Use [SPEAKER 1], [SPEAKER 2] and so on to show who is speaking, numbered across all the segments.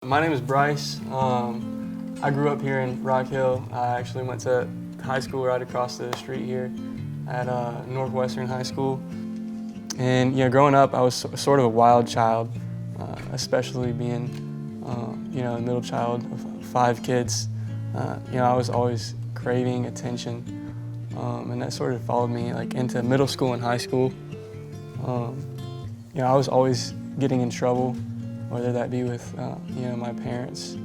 [SPEAKER 1] My name is Bryce. I grew up here in Rock Hill. I actually went to high school right across the street here at Northwestern High School. And growing up, I was sort of a wild child, especially being, a middle child of 5 kids. I was always craving attention, and that sort of followed me into middle school and high school. I was always getting in trouble, whether that be with my parents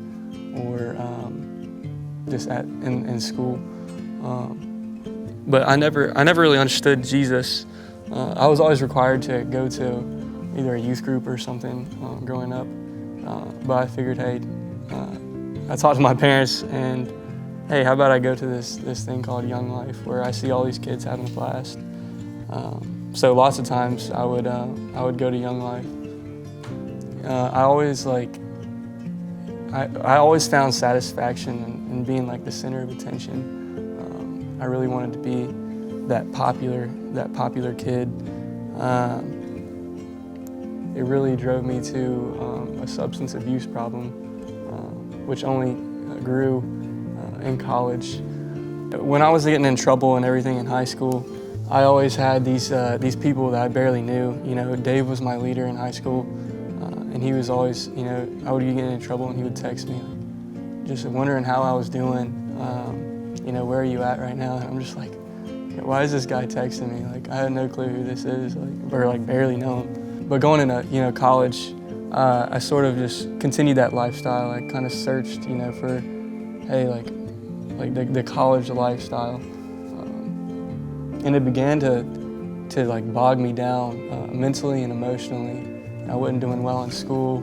[SPEAKER 1] or just in school. But I never really understood Jesus. I was always required to go to either a youth group or something growing up. But I figured, hey, I talked to my parents and, hey, how about I go to this thing called Young Life, where I see all these kids having a blast. So lots of times I would go to Young Life. I always found satisfaction in being the center of attention. I really wanted to be that popular kid. It really drove me to a substance abuse problem, which only grew in college. When I was getting in trouble and everything in high school, I always had these people that I barely knew. Dave was my leader in high school, and he was always, I would get in trouble and he would text me, just wondering how I was doing. Where are you at right now? And I'm just like, why is this guy texting me? I had no clue who this is, or barely know him. But going into college, I sort of just continued that lifestyle. I kind of searched, for, hey, the college lifestyle. And it began to bog me down mentally and emotionally. I wasn't doing well in school.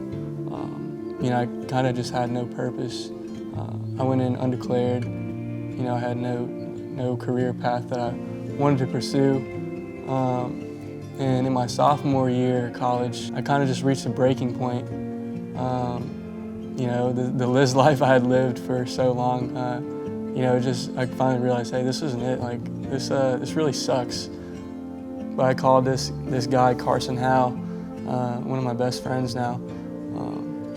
[SPEAKER 1] I kind of just had no purpose. I went in undeclared. I had no career path that I wanted to pursue. And in my sophomore year of college, I kind of just reached a breaking point. The Liz life I had lived for so long, I finally realized, hey, this isn't it. This really sucks. But I called this guy, Carson Howe, one of my best friends now.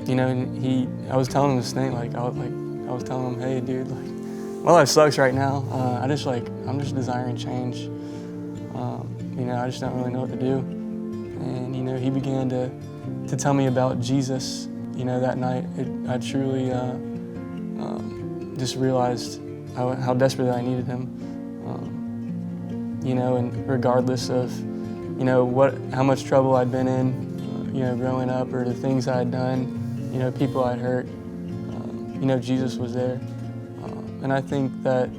[SPEAKER 1] And I was telling him this thing, I was telling him, hey, dude, my life sucks right now. I'm just desiring change. I just don't really know what to do. And he began to tell me about Jesus. That night, I truly just realized how desperately I needed him. And regardless of, how much trouble I'd been in, growing up, or the things I had done, people I'd hurt, Jesus was there. And I think that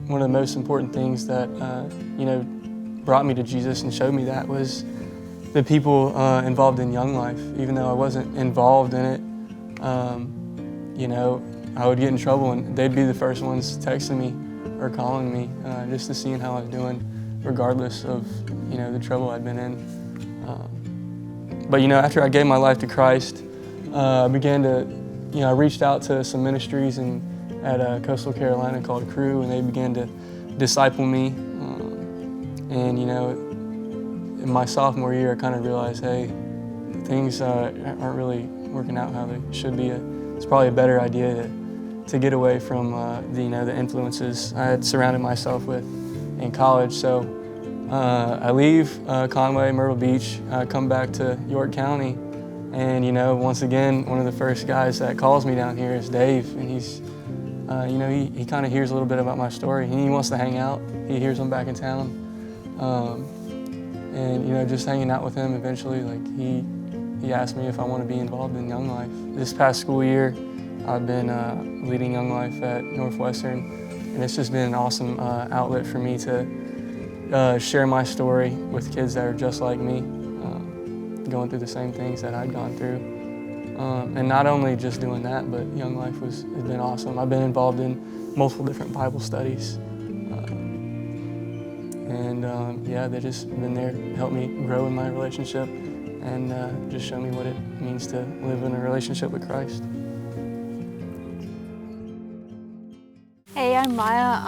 [SPEAKER 1] one of the most important things that, brought me to Jesus and showed me that was the people involved in Young Life. Even though I wasn't involved in it, I would get in trouble and they'd be the first ones texting me or calling me just to see how I was doing, regardless of, the trouble I'd been in. But after I gave my life to Christ, I began to, I reached out to some ministries at Coastal Carolina called Crew, and they began to disciple me. And in my sophomore year, I kind of realized, hey, things aren't really working out how they should be. It's probably a better idea to get away from the influences I had surrounded myself with in college. So I leave Conway, Myrtle Beach, come back to York County, and once again, one of the first guys that calls me down here is Dave, and he's, he kind of hears a little bit about my story. He wants to hang out. He hears I'm back in town, and just hanging out with him. Eventually, he asked me if I want to be involved in Young Life. This past school year, I've been leading Young Life at Northwestern, and it's just been an awesome outlet for me to share my story with kids that are just like me, going through the same things that I'd gone through. And not only just doing that, but Young Life has been awesome. I've been involved in multiple different Bible studies. They've just been there to help me grow in my relationship and just show me what it means to live in a relationship with Christ.
[SPEAKER 2] Hey, I'm Maya.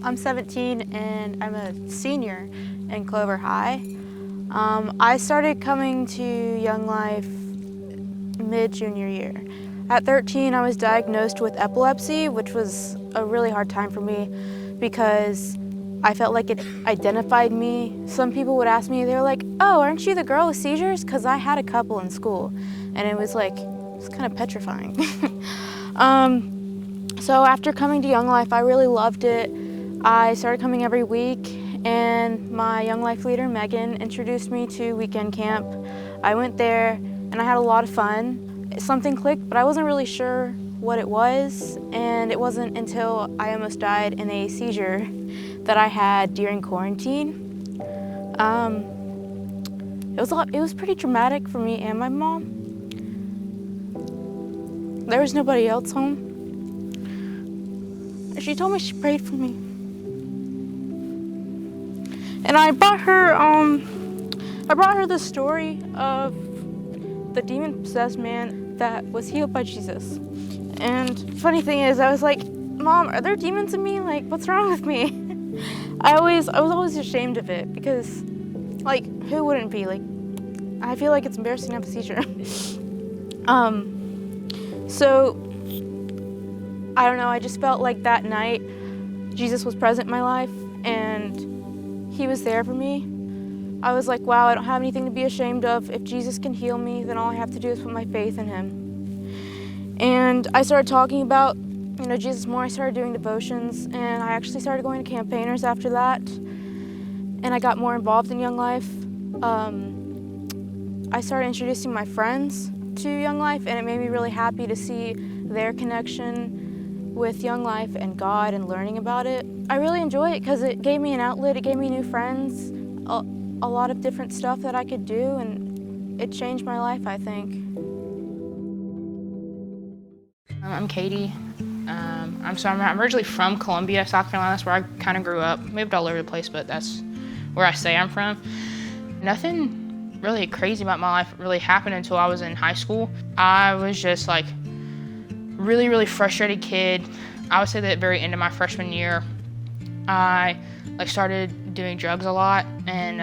[SPEAKER 2] I'm 17 and I'm a senior in Clover High. I started coming to Young Life mid-junior year. At 13, I was diagnosed with epilepsy, which was a really hard time for me because I felt like it identified me. Some people would ask me, they were like, "Oh, aren't you the girl with seizures?" Because I had a couple in school, and it was kind of petrifying. So after coming to Young Life, I really loved it. I started coming every week, and my Young Life leader, Megan, introduced me to weekend camp. I went there, and I had a lot of fun. Something clicked, but I wasn't really sure what it was, and it wasn't until I almost died in a seizure that I had during quarantine. It was pretty traumatic for me and my mom. There was nobody else home. She told me she prayed for me. And I brought her the story of the demon-possessed man that was healed by Jesus. And funny thing is, I was like, "Mom, are there demons in me? Like, what's wrong with me?" I was always ashamed of it because, like, who wouldn't be? Like, I feel like it's embarrassing to have a seizure. So, I don't know, I just felt like that night Jesus was present in my life and he was there for me. I was like, wow, I don't have anything to be ashamed of. If Jesus can heal me, then all I have to do is put my faith in him. And I started talking about, Jesus more. I started doing devotions, and I actually started going to campaigners after that. And I got more involved in Young Life. I started introducing my friends to Young Life, and it made me really happy to see their connection with Young Life and God and learning about it. I really enjoy it because it gave me an outlet, it gave me new friends, a lot of different stuff that I could do, and it changed my life, I think.
[SPEAKER 3] I'm Katie. I'm originally from Columbia, South Carolina. That's where I kind of grew up. Moved all over the place, but that's where I say I'm from. Nothing really crazy about my life really happened until I was in high school. I was just like really, really frustrated kid. I would say that at the very end of my freshman year, I started doing drugs a lot, and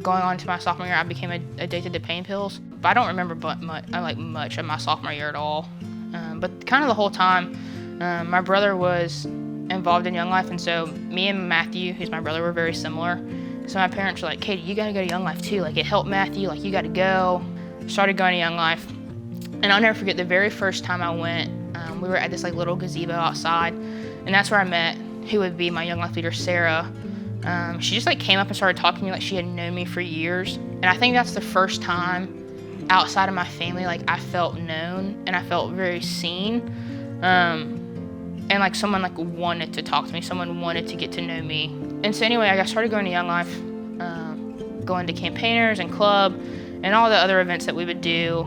[SPEAKER 3] going on to my sophomore year, I became addicted to pain pills. But I don't remember much of my sophomore year at all. But kind of the whole time, my brother was involved in Young Life, and so me and Matthew, who's my brother, were very similar. So my parents were like, "Katie, you gotta go to Young Life too. Like, it helped Matthew. Like, you gotta go." Started going to Young Life, and I'll never forget the very first time I went. We were at this little gazebo outside, and that's where I met who would be my Young Life leader, Sarah. She just came up and started talking to me like she had known me for years, and I think that's the first time outside of my family I felt known and I felt very seen, and someone wanted to talk to me, someone wanted to get to know me. And so anyway, I started going to Young Life, going to campaigners and club and all the other events that we would do.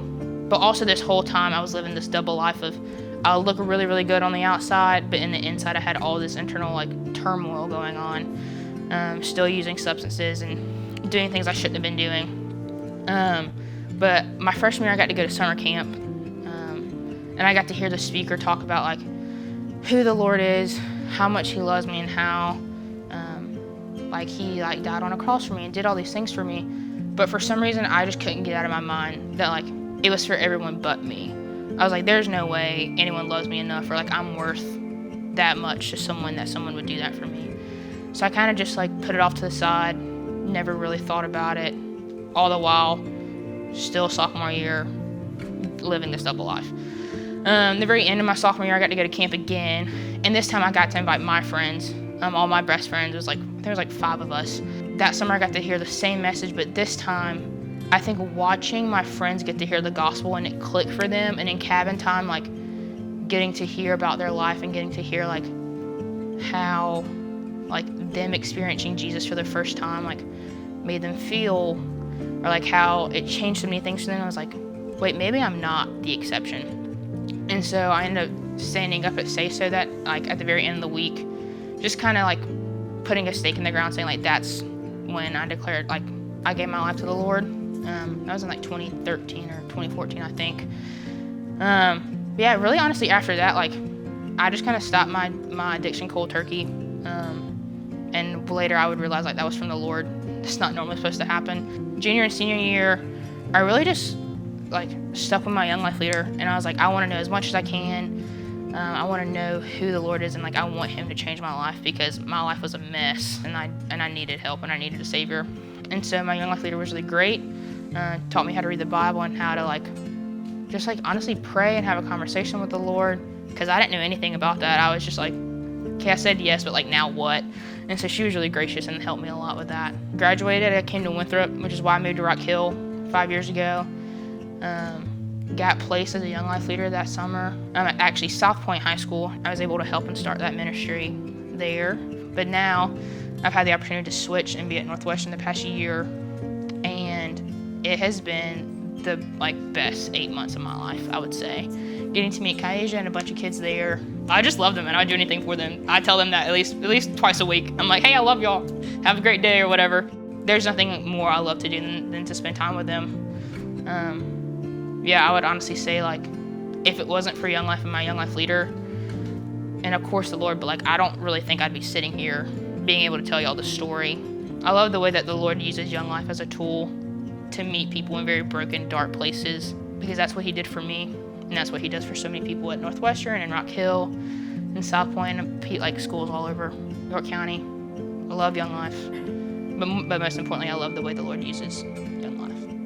[SPEAKER 3] But also this whole time I was living this double life of I look really, really good on the outside, but in the inside I had all this internal turmoil going on, still using substances and doing things I shouldn't have been doing. But my freshman year I got to go to summer camp, and I got to hear the speaker talk about who the Lord is, how much he loves me, and how he died on a cross for me and did all these things for me. But for some reason I just couldn't get out of my mind that it was for everyone but me. I was like, there's no way anyone loves me enough, or I'm worth that much to someone that someone would do that for me. So I kind of just put it off to the side, never really thought about it, all the while still sophomore year living this double life. The very end of my sophomore year I got to go to camp again, and this time I got to invite my friends, all my best friends. It was there was 5 of us. That summer I got to hear the same message, but this time I think watching my friends get to hear the gospel and it clicked for them, and in cabin time getting to hear about their life and getting to hear how them experiencing Jesus for the first time made them feel, or how it changed so many things for them. I was like, wait, maybe I'm not the exception. And so I ended up standing up at Say So that at the very end of the week, just kind of putting a stake in the ground, saying that's when I declared I gave my life to the Lord. That was in 2013 or 2014, I think. Yeah, really honestly after that, I just kind of stopped my addiction cold turkey. And later I would realize that was from the Lord. It's not normally supposed to happen. Junior and senior year, I really just like stuck with my Young Life leader, and I was like, I want to know as much as I can. I want to know who the Lord is, and like I want Him to change my life, because my life was a mess, and I needed help, and I needed a Savior. And so my Young Life leader was really great. Taught me how to read the Bible and how to like just like honestly pray and have a conversation with the Lord, because I didn't know anything about that. I was just like, okay, I said yes, but like now what? And so she was really gracious and helped me a lot with that. Graduated, I came to Winthrop, which is why I moved to Rock Hill 5 years ago. Got placed as a Young Life leader that summer. Actually, South Point High School, I was able to help and start that ministry there. But now I've had the opportunity to switch and be at Northwestern the past year, and it has been the best 8 months of my life, I would say. Getting to meet Kaija and a bunch of kids there. I just love them, and I would do anything for them. I tell them that at least twice a week. I'm like, hey, I love y'all. Have a great day or whatever. There's nothing more I love to do than to spend time with them. Yeah, I would honestly say, like, if it wasn't for Young Life and my Young Life leader, and of course the Lord, but like I don't really think I'd be sitting here being able to tell y'all the story. I love the way that the Lord uses Young Life as a tool to meet people in very broken, dark places, because that's what He did for me, and that's what He does for so many people at Northwestern and Rock Hill and South Point and like schools all over York County. I love Young Life, but most importantly, I love the way the Lord uses Young Life.